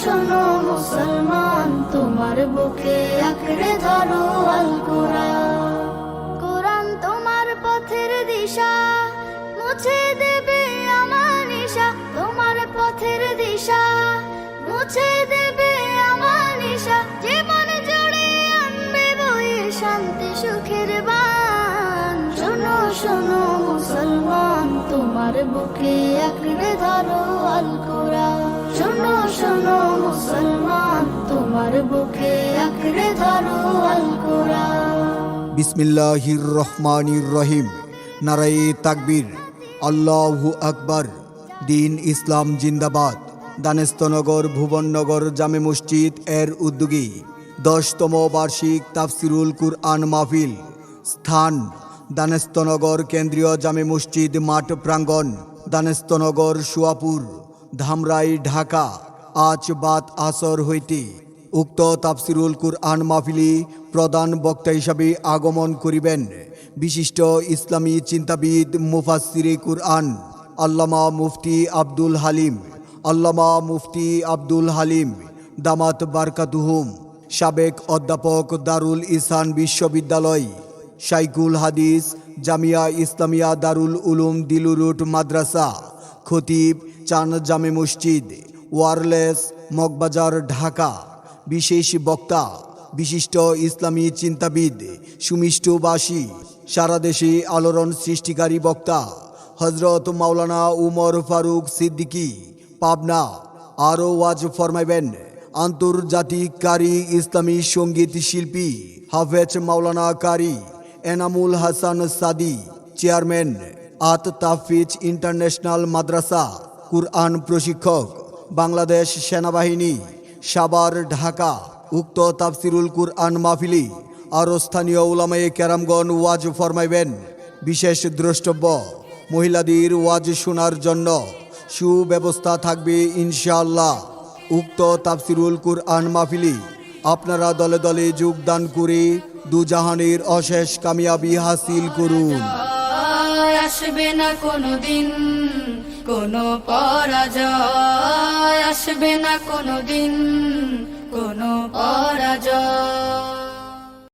শোনো মুসলমান, তোমার বুকে আঁকড়ে ধরো আল কোরআন। কোরআন তোমার পথের দিশা, মুছে দেবে আমার নিশা। তোমার পথের দিশা, মুছে দেবে আমার নিশা। জীবন জুড়ে আনবে বয়ে শান্তি সুখের বান। শোনো শোনো মুসলমান, তোমার বুকে আঁকড়ে ধরো আল কোরআন। শোনো শোনো মুসলমান, তোমার বুকে আঁকড়ে ধরো আল কোরআন। বিসমিল্লাহির রহমানির রহিম। নারায়ে তাকবীর, আল্লাহু আকবার। দিন ইসলাম জিন্দাবাদ। দানেস্তনগর ভুবননগর জামে মসজিদ এর উদ্যোগে 10তম বার্ষিক তাফসিরুল কুরআন মাহফিল। স্থান দানেস্তনগর কেন্দ্রীয় জামে মসজিদ মাঠ প্রাঙ্গণ, দানেস্তনগর সুয়াপুর, ধামরাই, ঢাকা। আজ বাদ আসর হইতে উক্ত তাফসিরুল কুরআন মাহফিলে প্রধান বক্তা হিসাবে আগমন করিবেন বিশিষ্ট ইসলামী চিন্তাবিদ মুফাসসিরে কুরআন আল্লামা মুফতি আব্দুল হালিম। আল্লামা মুফতি আব্দুল হালিম দামাত বারকাতুহুম, সাবেক অধ্যাপক দারুল ইহসান বিশ্ববিদ্যালয়, শাইখুল হাদিস জামিয়া ইসলামিয়া দারুল উলুম দিলুরুট মাদ্রাসা, খতিব চান জামে মসজিদ, ওয়ারলেস, মগবাজার, ঢাকা। বিশেষ বক্তা বিশিষ্ট ইসলামী চিন্তাবিদ, সুমিষ্টভাষী, সারা দেশে আলোড়ন সৃষ্টিকারী বক্তা হজরত মাওলানা উমর ফারুক সিদ্দিকী, পাবনা। আরও ওয়াজ ফরমাইবেন আন্তর্জাতিক কারি ইসলামী সঙ্গীত শিল্পী হাফেজ মাওলানা কারি এনামুল হাসান সাদি, চেয়ারম্যান আত তাফিজ ইন্টারন্যাশনাল মাদ্রাসা, কুরআন প্রশিক্ষক, বাংলাদেশ সেনাবাহিনী, সাভার, ঢাকা। উক্ত তাফসিরুল কুরআন মাহফিলে আরও স্থানীয় উলামায়ে কেরামগণ ওয়াজ ফরমাইবেন। বিশেষ দ্রষ্টব্য, মহিলাদের ওয়াজ শোনার জন্য সুব্যবস্থা থাকবে ইনশাআল্লাহ। উক্ত তাফসিরুল কুরআন মাহফিলে আপনারা দলে দলে যোগদান করে দুজাহানের অশেষ কামিয়াবি হাসিল করুন। আসবে না কোনোদিন কোনো পরাজয়, আসবে না কোনোদিন কোনো পরাজয়।